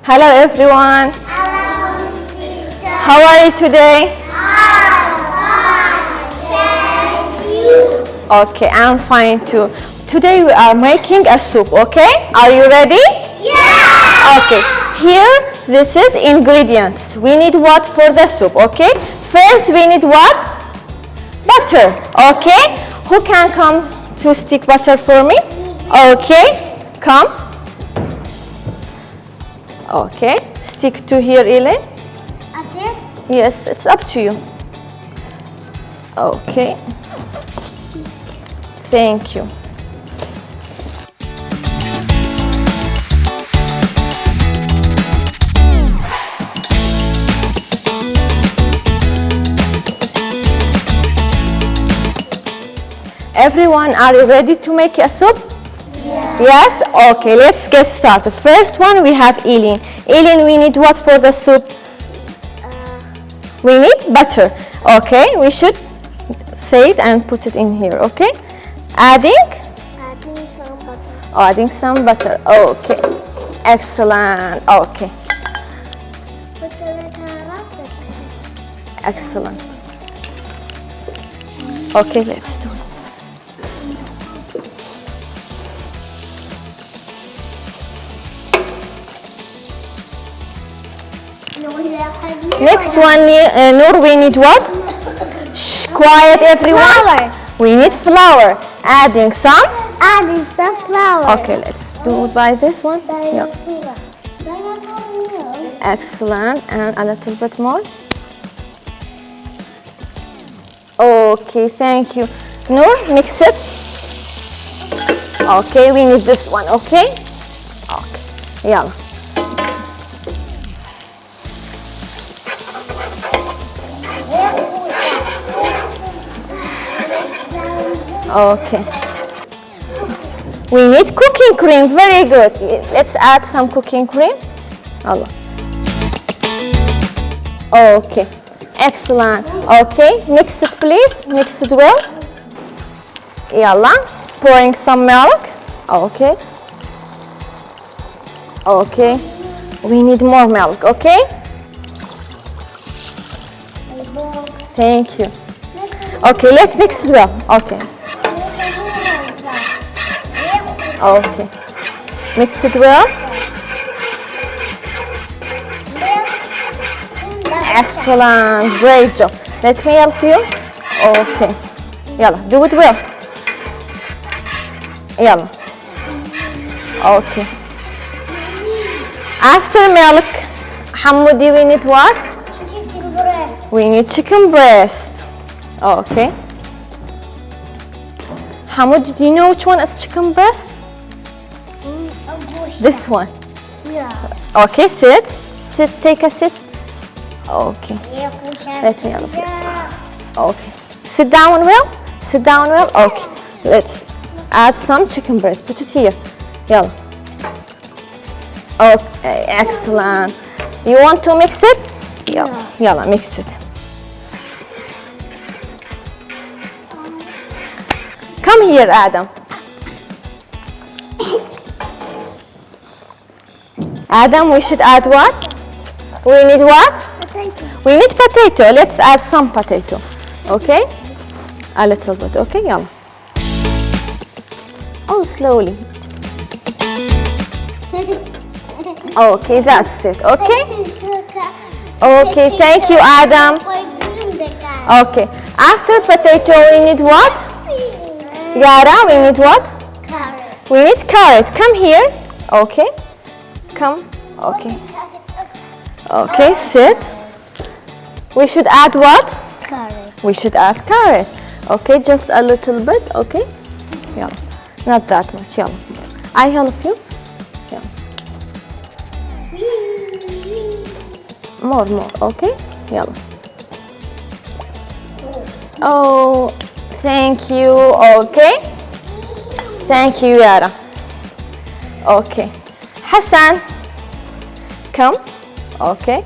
Hello everyone. Hello, sister. How are you today? Thank you. Okay, I'm fine too. Today we are making a soup, okay? Are you ready? Yeah. Okay, here this is ingredients. We need what for the soup, okay? First we need what? Butter, okay? Who can come to stick butter for me? Okay, come. Okay, stick to here, Elaine. Up here? Yes, it's up to you. Okay. Thank you. Everyone, are you ready to make a soup? Yes? Okay, let's get started. First one, we have Eileen. Eileen, we need what for the soup? We need butter. Okay, we should say it and put it in here, okay? Adding? Adding some butter. Adding some butter. Okay, excellent. Okay, excellent. Okay, let's do it. Next one, Noor, we need what? Shh, quiet everyone. Flour. We need flour. Adding some. Adding some flour. Okay, let's do it by this one. Yeah. Excellent, and a little bit more. Okay, thank you. Noor, mix it. Okay, we need this one, okay? Okay, yeah. Okay. We need cooking cream, very good. Let's add some cooking cream. Allah. Okay, excellent. Okay, mix it please, mix it well. Yalla, pouring some milk. Okay. Okay, we need more milk, okay? Thank you. Okay, let's mix it well. Okay. Okay. Mix it well. Excellent. Great job. Let me help you. Okay. Yalla, do it well. Yalla. Okay. After milk, Hamoudi, we need what? Chicken breast. We need chicken breast. Okay. Hamoud, do you know which one is chicken breast? This one. Yeah. Okay, sit. Sit, take a sit. Okay. Let me help you. Okay. Sit down well. Sit down well. Okay. Let's add some chicken breast. Put it here. Yalla. Okay, excellent. You want to mix it? Yalla. Yalla, mix it. Come here, Adam. Adam, we should add what? We need what? Potato. We need potato. Let's add some potato. Okay? A little bit. Okay, yalla. Oh, slowly. Okay, that's it. Okay? Okay, thank you, Adam. Okay. After potato, we need what? Yara, we need what? Carrot. We need carrot. Come here. Okay. Come. Okay. Okay, sit. We should add what? Carrot. We should add carrot. Okay, just a little bit. Okay. Yeah. Not that much. Yeah. I help you. Yeah. More. Okay. Yeah. Oh, thank you. Okay. Thank you, Yara. Okay. Hassan, come. Okay.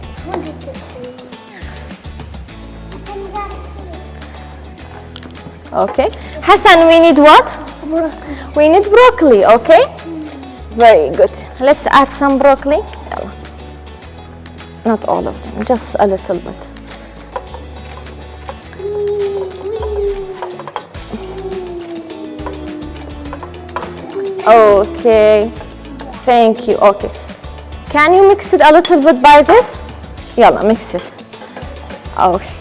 Okay. Hassan, we need what? We need broccoli, okay? Very good. Let's add some broccoli. Not all of them, just a little bit. Okay, thank you. Okay, can you mix it a little bit by this? Yalla, mix it. Okay.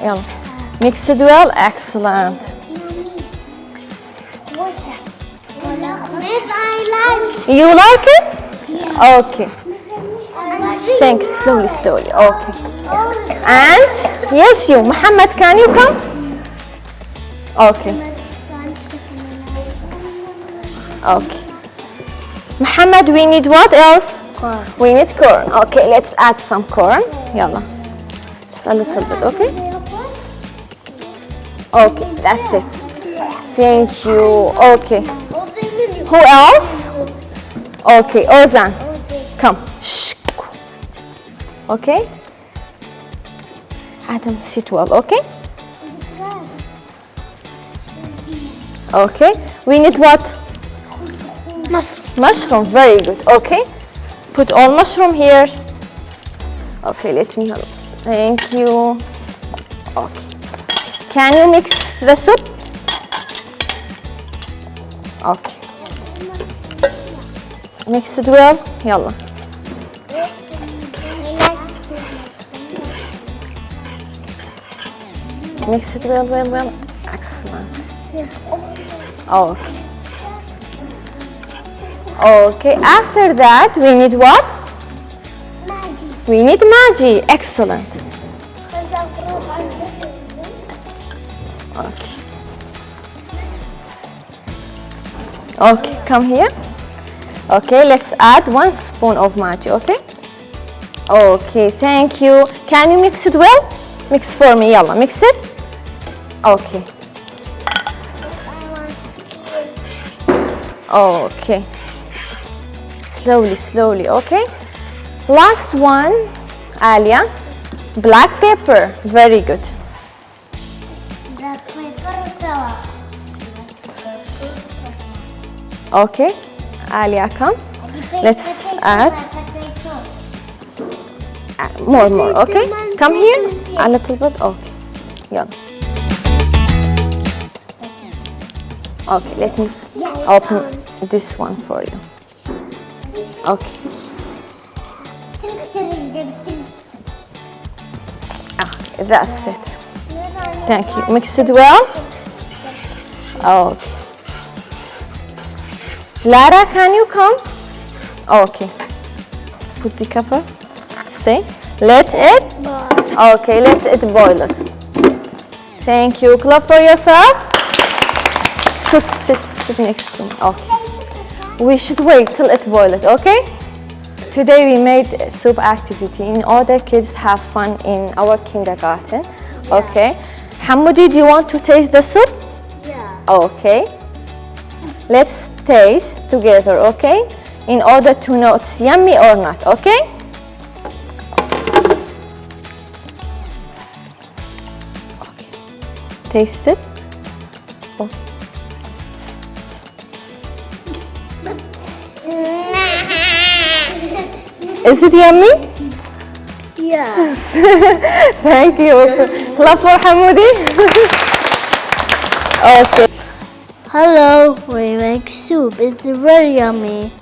Yalla. Mix it well. Excellent. You like it? Yeah. Okay. Thank you. Slowly, slowly. Okay. And yes, you, Muhammad, can you come? Okay. Okay. Muhammad, we need what else? Corn. We need corn. Okay, let's add some corn. Yalla. Just a little bit, okay? Okay, that's it. Thank you. Okay. Who else? Okay, Ozan. Come. Shh. Okay? Adam, sit well, okay? Okay. We need what? Mushroom. Very good. Okay. Put all mushroom here. Okay, let me help. Thank you. Okay. Can you mix the soup? Okay. Mix it well. Yalla. Mix it well, well, well. Excellent. Okay. Okay, after that we need what? Magic. We need Maggi. Excellent. Okay. Okay, come here. Okay, let's add 1 spoon of Maggi, okay? Okay, thank you. Can you mix it well? Mix for me, yalla, mix it. Okay. Okay. Slowly, slowly, okay? Last one, Alia. Black pepper. Very good. Okay, Alia, come. Let's add more, okay? Come here, a little bit, okay. Yeah. Okay, let me open this one for you. Okay. Okay, that's it. Thank you. Mix it well. Okay. Lara, can you come? Okay. Put the cover. Stay. Let it. Okay, let it boil it. Thank you. Clap for yourself. Sit next to me. Okay. We should wait till it boils, okay? Today we made a soup activity in order kids have fun in our kindergarten. Okay. Hamoudi, do you want to taste the soup? Yeah. Okay. Let's taste together, okay? In order to know it's yummy or not, okay? Okay. Taste it. Oh. Is it yummy? Yeah. Thank you. Clap for Hamoudi. Okay. Hello, we make soup. It's very yummy.